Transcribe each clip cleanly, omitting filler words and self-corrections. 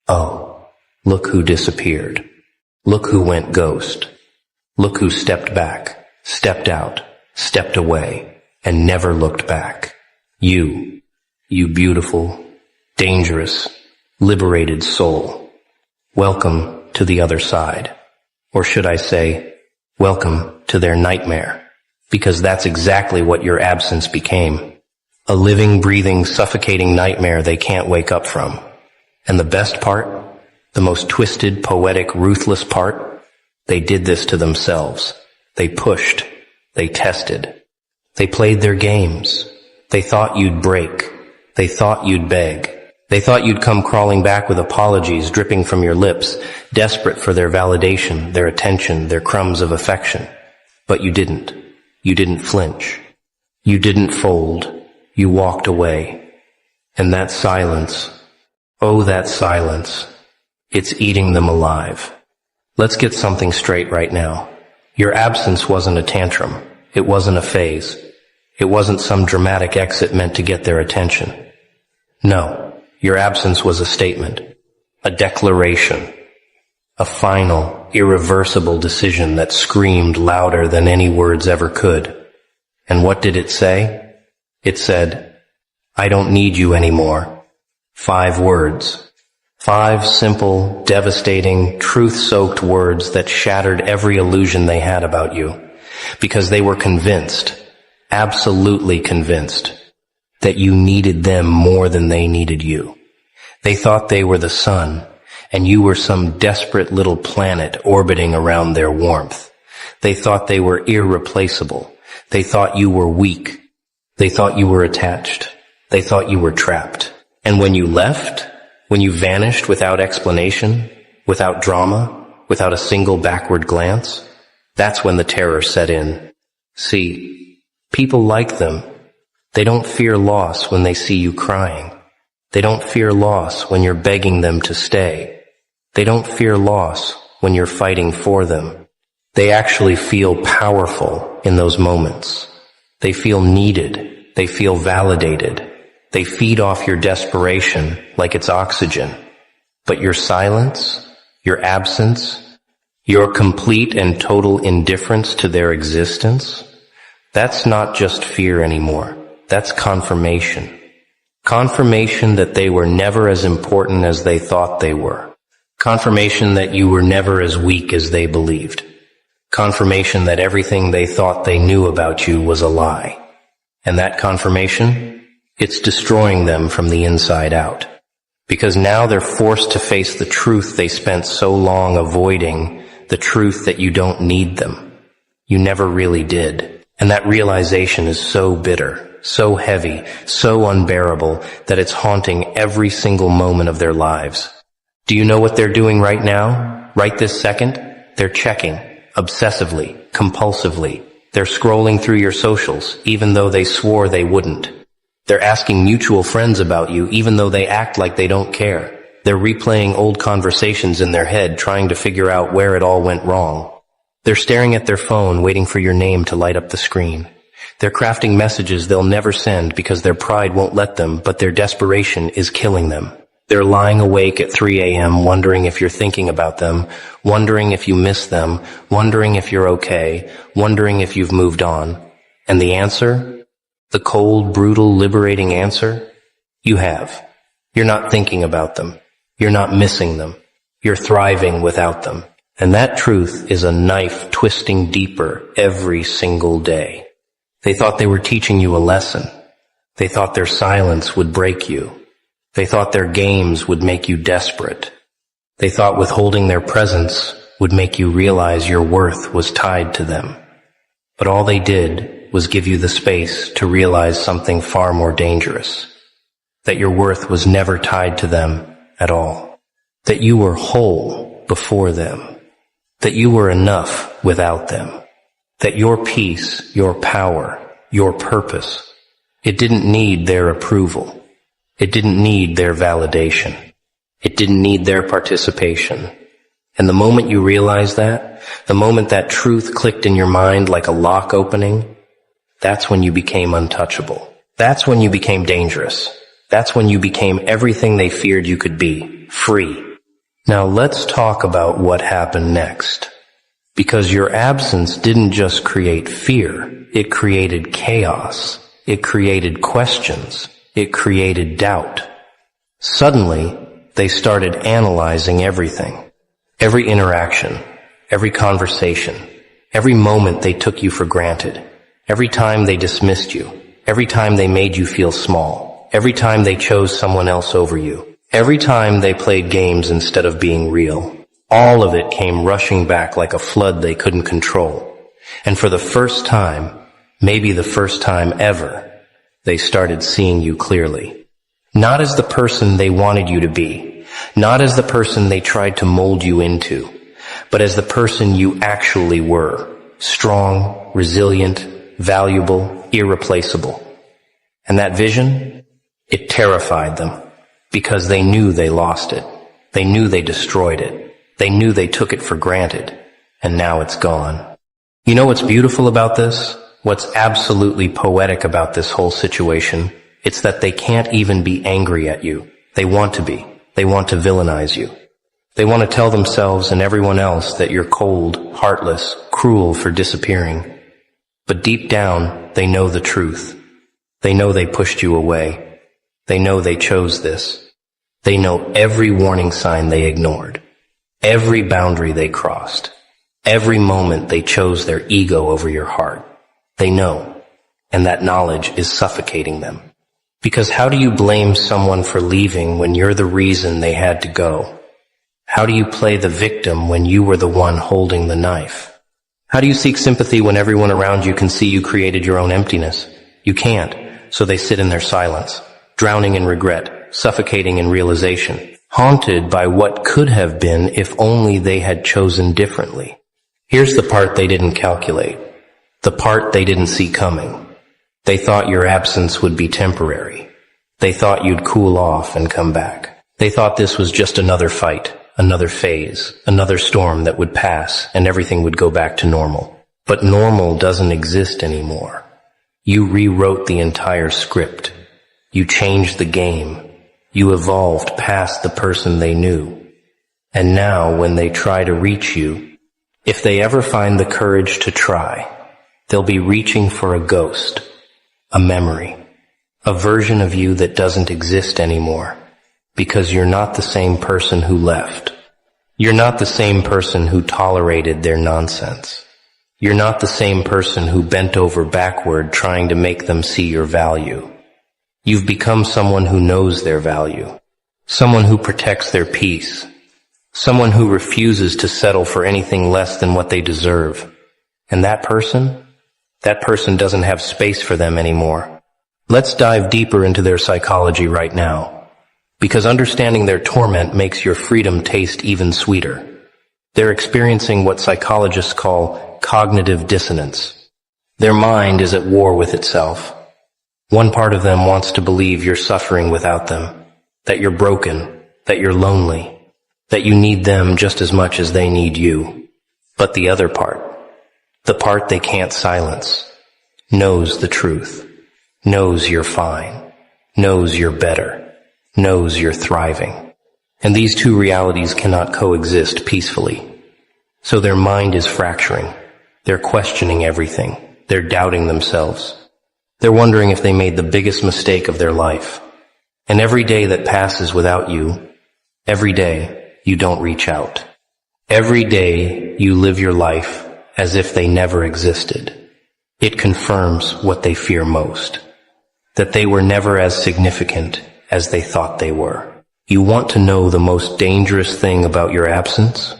Oh, look who disappeared. Look who went ghost. Look who stepped back, stepped out, stepped away, and never looked back. You beautiful, dangerous, liberated soul. Welcome to the other side. Or should I say, welcome to their nightmare. Because that's exactly what your absence became. A living, breathing, suffocating nightmare they can't wake up from. And the best part, the most twisted, poetic, ruthless part, they did this to themselves. They pushed. They tested. They played their games. They thought you'd break. They thought you'd beg. They thought you'd come crawling back with apologies dripping from your lips, desperate for their validation, their attention, their crumbs of affection. But you didn't. You didn't flinch. You didn't fold. You walked away. And that silence, oh, that silence, it's eating them alive. Let's get something straight right now. Your absence wasn't a tantrum. It wasn't a phase. It wasn't some dramatic exit meant to get their attention. No, your absence was a statement, a declaration, a final, irreversible decision that screamed louder than any words ever could. And what did it say? It said, I don't need you anymore. 5 words. 5 simple, devastating, truth-soaked words that shattered every illusion they had about you. Because they were convinced, absolutely convinced, that you needed them more than they needed you. They thought they were the sun, and you were some desperate little planet orbiting around their warmth. They thought they were irreplaceable. They thought you were weak. They thought you were attached. They thought you were trapped. And when you left, when you vanished without explanation, without drama, without a single backward glance, that's when the terror set in. See, people like them. They don't fear loss when they see you crying. They don't fear loss when you're begging them to stay. They don't fear loss when you're fighting for them. They actually feel powerful in those moments. They feel needed. They feel validated. They feed off your desperation like it's oxygen. But your silence, your absence, your complete and total indifference to their existence, that's not just fear anymore. That's confirmation. Confirmation that they were never as important as they thought they were. Confirmation that you were never as weak as they believed. Confirmation that everything they thought they knew about you was a lie. And that confirmation, it's destroying them from the inside out. Because now they're forced to face the truth they spent so long avoiding, the truth that you don't need them. You never really did. And that realization is so bitter, so heavy, so unbearable that it's haunting every single moment of their lives. Do you know what they're doing right now? Right this second? They're checking, obsessively, compulsively. They're scrolling through your socials, even though they swore they wouldn't. They're asking mutual friends about you, even though they act like they don't care. They're replaying old conversations in their head, trying to figure out where it all went wrong. They're staring at their phone, waiting for your name to light up the screen. They're crafting messages they'll never send because their pride won't let them, but their desperation is killing them. They're lying awake at 3 a.m. wondering if you're thinking about them, wondering if you miss them, wondering if you're okay, wondering if you've moved on. And the answer? The cold, brutal, liberating answer? You have. You're not thinking about them. You're not missing them. You're thriving without them. And that truth is a knife twisting deeper every single day. They thought they were teaching you a lesson. They thought their silence would break you. They thought their games would make you desperate. They thought withholding their presence would make you realize your worth was tied to them. But all they did was give you the space to realize something far more dangerous. That your worth was never tied to them at all. That you were whole before them. That you were enough without them. That your peace, your power, your purpose, it didn't need their approval. It didn't need their validation. It didn't need their participation. And the moment you realized that, the moment that truth clicked in your mind like a lock opening, that's when you became untouchable. That's when you became dangerous. That's when you became everything they feared you could be, free. Now let's talk about what happened next. Because your absence didn't just create fear, it created chaos, it created questions, it created doubt. Suddenly, they started analyzing everything. Every interaction, every conversation, every moment they took you for granted, every time they dismissed you, every time they made you feel small, every time they chose someone else over you, every time they played games instead of being real. All of it came rushing back like a flood they couldn't control. And for the first time, maybe the first time ever, they started seeing you clearly. Not as the person they wanted you to be, not as the person they tried to mold you into, but as the person you actually were. Strong, resilient, valuable, irreplaceable. And that vision, it terrified them, because they knew they lost it. They knew they destroyed it. They knew they took it for granted, and now it's gone. You know what's beautiful about this? What's absolutely poetic about this whole situation? It's that they can't even be angry at you. They want to be. They want to villainize you. They want to tell themselves and everyone else that you're cold, heartless, cruel for disappearing. But deep down, they know the truth. They know they pushed you away. They know they chose this. They know every warning sign they ignored. Every boundary they crossed, every moment they chose their ego over your heart. They know, and that knowledge is suffocating them. Because how do you blame someone for leaving when you're the reason they had to go? How do you play the victim when you were the one holding the knife? How do you seek sympathy when everyone around you can see you created your own emptiness? You can't, so they sit in their silence, drowning in regret, suffocating in realization. Haunted by what could have been if only they had chosen differently. Here's the part they didn't calculate. The part they didn't see coming. They thought your absence would be temporary. They thought you'd cool off and come back. They thought this was just another fight, another phase, another storm that would pass and everything would go back to normal. But normal doesn't exist anymore. You rewrote the entire script. You changed the game. You evolved past the person they knew. And now, when they try to reach you, if they ever find the courage to try, they'll be reaching for a ghost, a memory, a version of you that doesn't exist anymore, because you're not the same person who left. You're not the same person who tolerated their nonsense. You're not the same person who bent over backward trying to make them see your value. You've become someone who knows their value, someone who protects their peace, someone who refuses to settle for anything less than what they deserve. And that person doesn't have space for them anymore. Let's dive deeper into their psychology right now, because understanding their torment makes your freedom taste even sweeter. They're experiencing what psychologists call cognitive dissonance. Their mind is at war with itself. One part of them wants to believe you're suffering without them, that you're broken, that you're lonely, that you need them just as much as they need you. But the other part, the part they can't silence, knows the truth, knows you're fine, knows you're better, knows you're thriving. And these two realities cannot coexist peacefully. So their mind is fracturing. They're questioning everything. They're doubting themselves. They're wondering if they made the biggest mistake of their life. And every day that passes without you, every day you don't reach out. Every day you live your life as if they never existed. It confirms what they fear most, that they were never as significant as they thought they were. You want to know the most dangerous thing about your absence?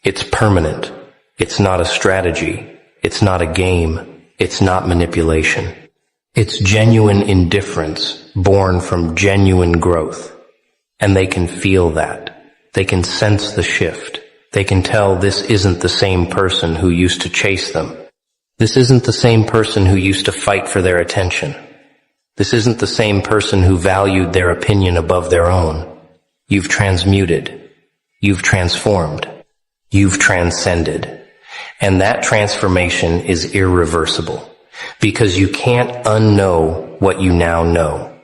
It's permanent. It's not a strategy. It's not a game. It's not manipulation. It's genuine indifference born from genuine growth. And they can feel that. They can sense the shift. They can tell this isn't the same person who used to chase them. This isn't the same person who used to fight for their attention. This isn't the same person who valued their opinion above their own. You've transmuted. You've transformed. You've transcended. And that transformation is irreversible. Because you can't unknow what you now know.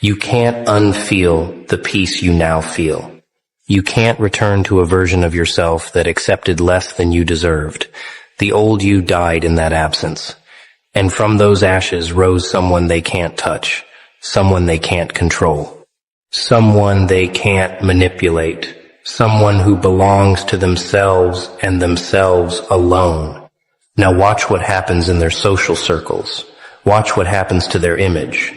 You can't unfeel the peace you now feel. You can't return to a version of yourself that accepted less than you deserved. The old you died in that absence. And from those ashes rose someone they can't touch, someone they can't control, someone they can't manipulate, someone who belongs to themselves and themselves alone. Now watch what happens in their social circles. Watch what happens to their image.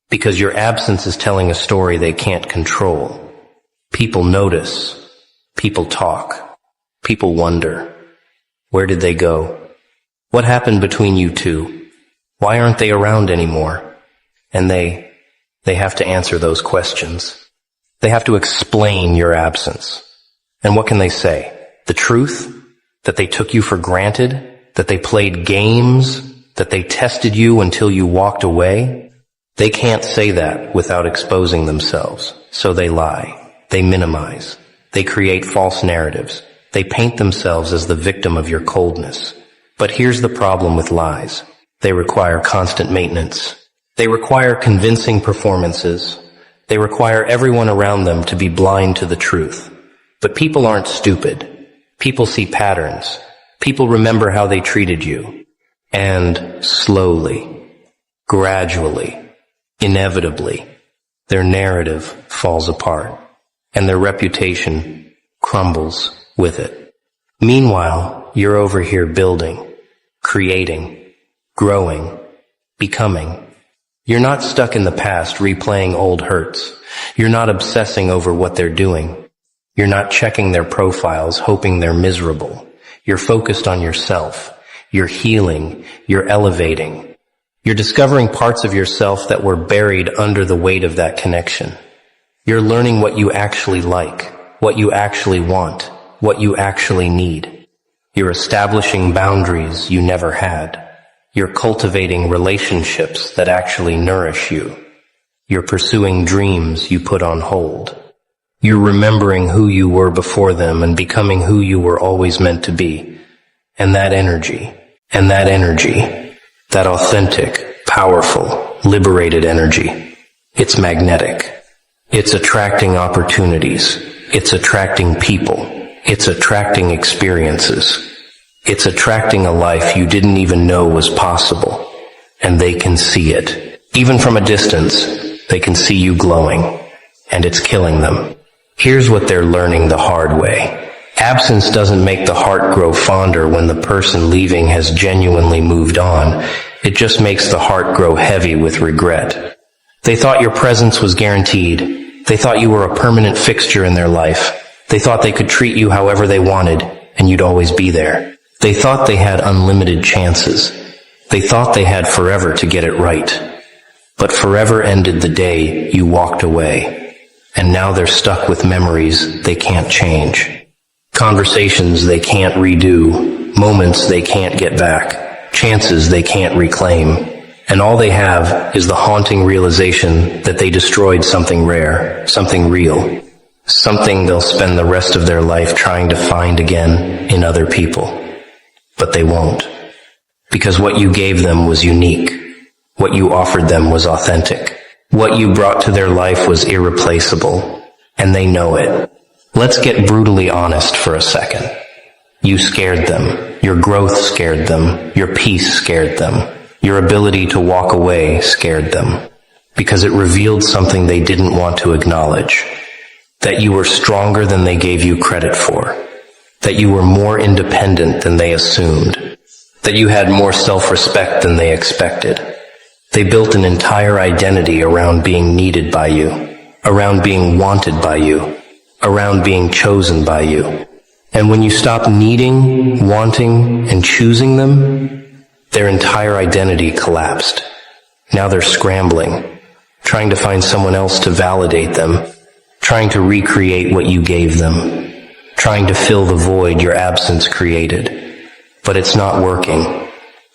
Because your absence is telling a story they can't control. People notice. People talk. People wonder. Where did they go? What happened between you two? Why aren't they around anymore? And they have to answer those questions. They have to explain your absence. And what can they say? The truth? That they took you for granted? That they played games? That they tested you until you walked away? They can't say that without exposing themselves. So they lie. They minimize. They create false narratives. They paint themselves as the victim of your coldness. But here's the problem with lies. They require constant maintenance. They require convincing performances. They require everyone around them to be blind to the truth. But people aren't stupid. People see patterns. People remember how they treated you. And slowly, gradually, inevitably, their narrative falls apart, and their reputation crumbles with it. Meanwhile, you're over here building, creating, growing, becoming. You're not stuck in the past replaying old hurts. You're not obsessing over what they're doing. You're not checking their profiles, hoping they're miserable. You're focused on yourself. You're healing. You're elevating. You're discovering parts of yourself that were buried under the weight of that connection. You're learning what you actually like, what you actually want, what you actually need. You're establishing boundaries you never had. You're cultivating relationships that actually nourish you. You're pursuing dreams you put on hold. You're remembering who you were before them and becoming who you were always meant to be. And that energy, that authentic, powerful, liberated energy, it's magnetic. It's attracting opportunities. It's attracting people. It's attracting experiences. It's attracting a life you didn't even know was possible. And they can see it. Even from a distance, they can see you glowing. And it's killing them. Here's what they're learning the hard way. Absence doesn't make the heart grow fonder when the person leaving has genuinely moved on. It just makes the heart grow heavy with regret. They thought your presence was guaranteed. They thought you were a permanent fixture in their life. They thought they could treat you however they wanted, and you'd always be there. They thought they had unlimited chances. They thought they had forever to get it right. But forever ended the day you walked away. And now they're stuck with memories they can't change. Conversations they can't redo. Moments they can't get back. Chances they can't reclaim. And all they have is the haunting realization that they destroyed something rare, something real, something they'll spend the rest of their life trying to find again in other people. But they won't. Because what you gave them was unique. What you offered them was authentic. What you brought to their life was irreplaceable. And they know it. Let's get brutally honest for a second. You scared them. Your growth scared them. Your peace scared them. Your ability to walk away scared them. Because it revealed something they didn't want to acknowledge. That you were stronger than they gave you credit for. That you were more independent than they assumed. That you had more self-respect than they expected. They built an entire identity around being needed by you, around being wanted by you, around being chosen by you. And when you stop needing, wanting, and choosing them, their entire identity collapsed. Now they're scrambling, trying to find someone else to validate them, trying to recreate what you gave them, trying to fill the void your absence created. But it's not working,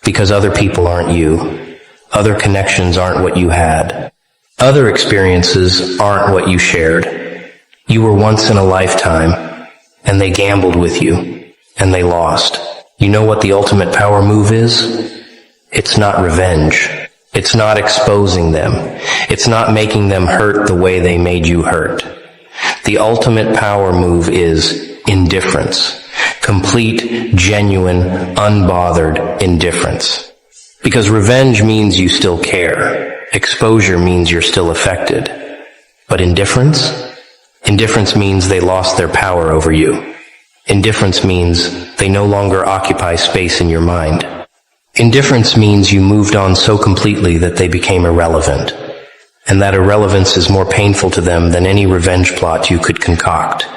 because other people aren't you. Other connections aren't what you had. Other experiences aren't what you shared. You were once in a lifetime, and they gambled with you, and they lost. You know what the ultimate power move is? It's not revenge. It's not exposing them. It's not making them hurt the way they made you hurt. The ultimate power move is indifference. Complete, genuine, unbothered indifference. Because revenge means you still care. Exposure means you're still affected. But indifference? Indifference means they lost their power over you. Indifference means they no longer occupy space in your mind. Indifference means you moved on so completely that they became irrelevant. And that irrelevance is more painful to them than any revenge plot you could concoct.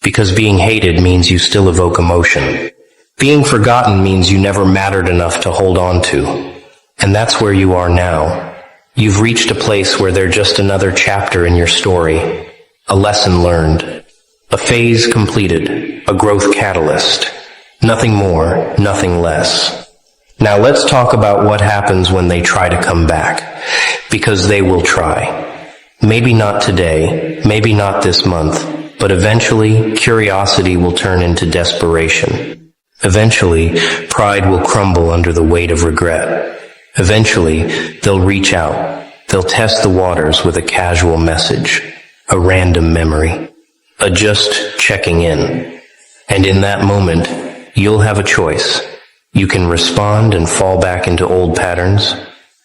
Because being hated means you still evoke emotion. Being forgotten means you never mattered enough to hold on to. And that's where you are now. You've reached a place where they're just another chapter in your story. A lesson learned. A phase completed. A growth catalyst. Nothing more, nothing less. Now let's talk about what happens when they try to come back. Because they will try. Maybe not today, maybe not this month, but eventually curiosity will turn into desperation. Eventually, pride will crumble under the weight of regret. Eventually, they'll reach out. They'll test the waters with a casual message, a random memory, a just checking in. And in that moment, you'll have a choice. You can respond and fall back into old patterns,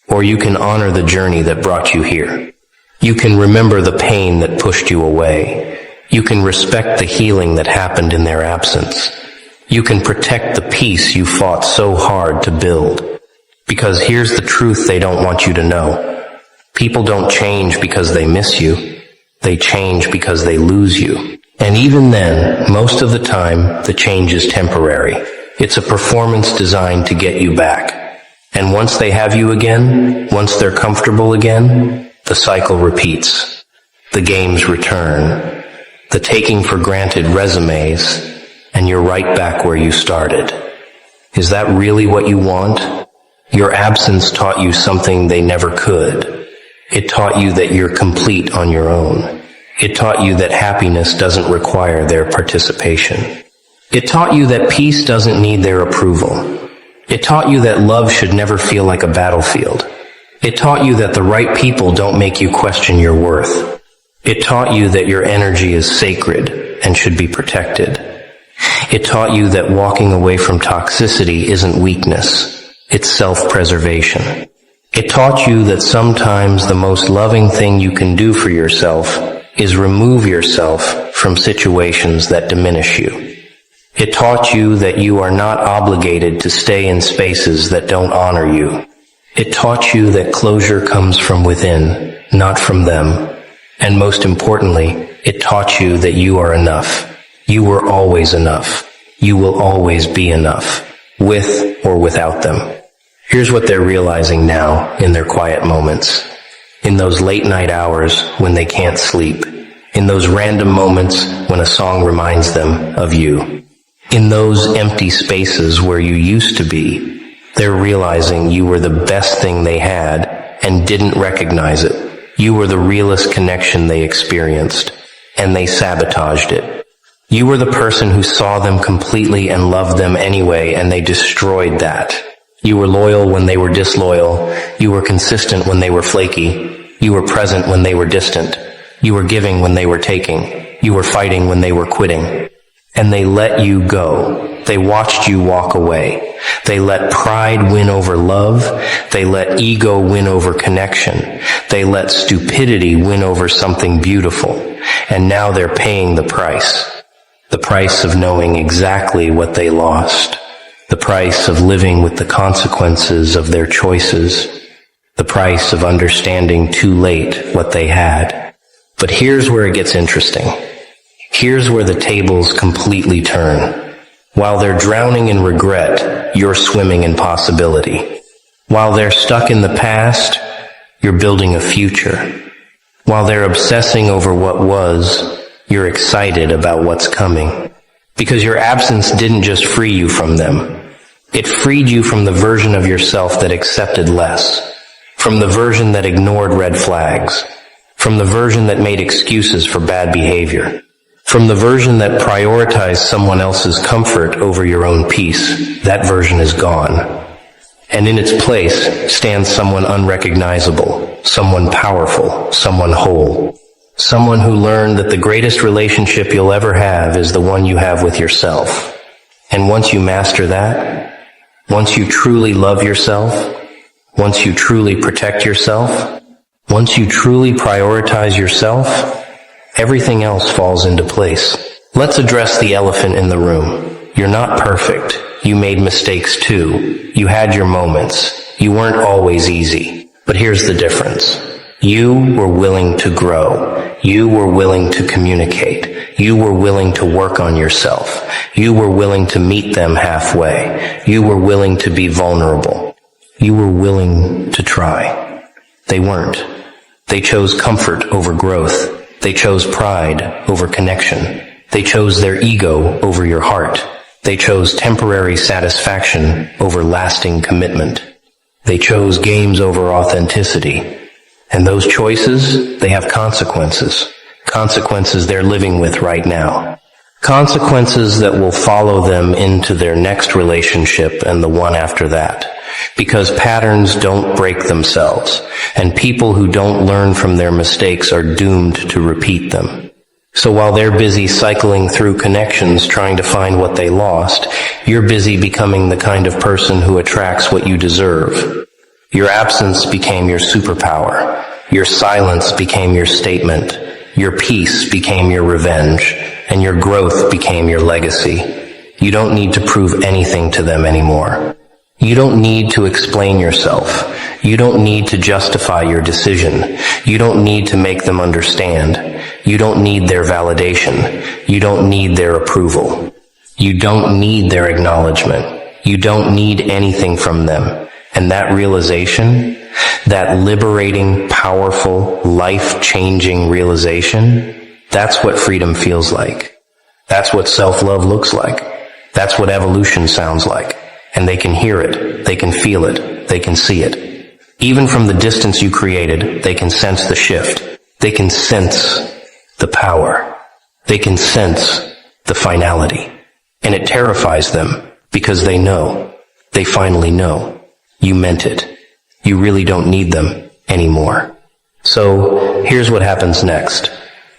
or you can honor the journey that brought you here. You can remember the pain that pushed you away. You can respect the healing that happened in their absence. You can protect the peace you fought so hard to build. Because here's the truth they don't want you to know. People don't change because they miss you. They change because they lose you. And even then, most of the time, the change is temporary. It's a performance designed to get you back. And once they have you again, once they're comfortable again, the cycle repeats. The games return. The taking for granted resumes, and you're right back where you started. Is that really what you want? Your absence taught you something they never could. It taught you that you're complete on your own. It taught you that happiness doesn't require their participation. It taught you that peace doesn't need their approval. It taught you that love should never feel like a battlefield. It taught you that the right people don't make you question your worth. It taught you that your energy is sacred and should be protected. It taught you that walking away from toxicity isn't weakness, it's self-preservation. It taught you that sometimes the most loving thing you can do for yourself is remove yourself from situations that diminish you. It taught you that you are not obligated to stay in spaces that don't honor you. It taught you that closure comes from within, not from them. And most importantly, it taught you that you are enough. You were always enough. You will always be enough, with or without them. Here's what they're realizing now in their quiet moments. In those late night hours when they can't sleep. In those random moments when a song reminds them of you. In those empty spaces where you used to be, they're realizing you were the best thing they had and didn't recognize it. You were the realest connection they experienced, and they sabotaged it. You were the person who saw them completely and loved them anyway, and they destroyed that. You were loyal when they were disloyal. You were consistent when they were flaky. You were present when they were distant. You were giving when they were taking. You were fighting when they were quitting. And they let you go. They watched you walk away. They let pride win over love. They let ego win over connection. They let stupidity win over something beautiful. And now they're paying the price. The price of knowing exactly what they lost. The price of living with the consequences of their choices. The price of understanding too late what they had. But here's where it gets interesting. Here's where the tables completely turn. While they're drowning in regret, you're swimming in possibility. While they're stuck in the past, you're building a future. While they're obsessing over what was, you're excited about what's coming. Because your absence didn't just free you from them. It freed you from the version of yourself that accepted less. From the version that ignored red flags. From the version that made excuses for bad behavior. From the version that prioritized someone else's comfort over your own peace. That version is gone. And in its place stands someone unrecognizable, someone powerful, someone whole, Someone who learned that the greatest relationship you'll ever have is the one you have with yourself. And once you master that, once you truly love yourself, once you truly protect yourself, once you truly prioritize yourself, everything else falls into place. Let's address the elephant in the room. You're not perfect. You made mistakes too. You had your moments. You weren't always easy. But here's the difference. You were willing to grow. You were willing to communicate. You were willing to work on yourself. You were willing to meet them halfway. You were willing to be vulnerable. You were willing to try. They weren't. They chose comfort over growth. They chose pride over connection. They chose their ego over your heart. They chose temporary satisfaction over lasting commitment. They chose games over authenticity. And those choices, they have consequences. Consequences they're living with right now. Consequences that will follow them into their next relationship and the one after that. Because patterns don't break themselves, and people who don't learn from their mistakes are doomed to repeat them. So while they're busy cycling through connections trying to find what they lost, you're busy becoming the kind of person who attracts what you deserve. Your absence became your superpower. Your silence became your statement. Your peace became your revenge. And your growth became your legacy. You don't need to prove anything to them anymore. You don't need to explain yourself. You don't need to justify your decision. You don't need to make them understand. You don't need their validation. You don't need their approval. You don't need their acknowledgement. You don't need anything from them. And that realization, that liberating, powerful, life-changing realization, that's what freedom feels like. That's what self-love looks like. That's what evolution sounds like. And they can hear it, they can feel it, they can see it. Even from the distance you created, they can sense the shift. They can sense the power. They can sense the finality. And it terrifies them because they know, they finally know, you meant it. You really don't need them anymore. So here's what happens next.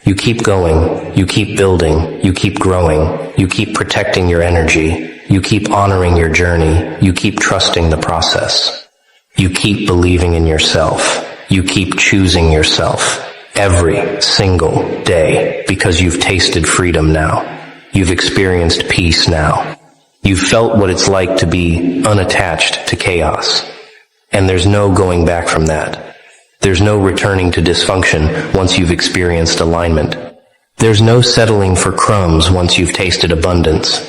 You keep going, you keep building, you keep growing, you keep protecting your energy, you keep honoring your journey, you keep trusting the process. You keep believing in yourself. You keep choosing yourself every single day because you've tasted freedom now. You've experienced peace now. You've felt what it's like to be unattached to chaos. And there's no going back from that. There's no returning to dysfunction once you've experienced alignment. There's no settling for crumbs once you've tasted abundance.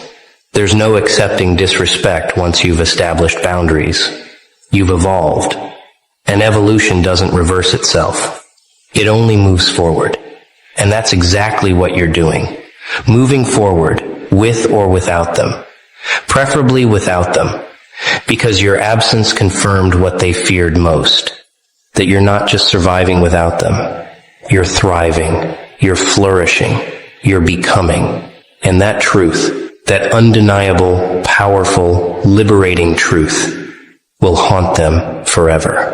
There's no accepting disrespect once you've established boundaries. You've evolved. And evolution doesn't reverse itself. It only moves forward. And that's exactly what you're doing. Moving forward, with or without them. Preferably without them. Because your absence confirmed what they feared most. That you're not just surviving without them. You're thriving. You're flourishing. You're becoming. And that truth, that undeniable, powerful, liberating truth, will haunt them forever.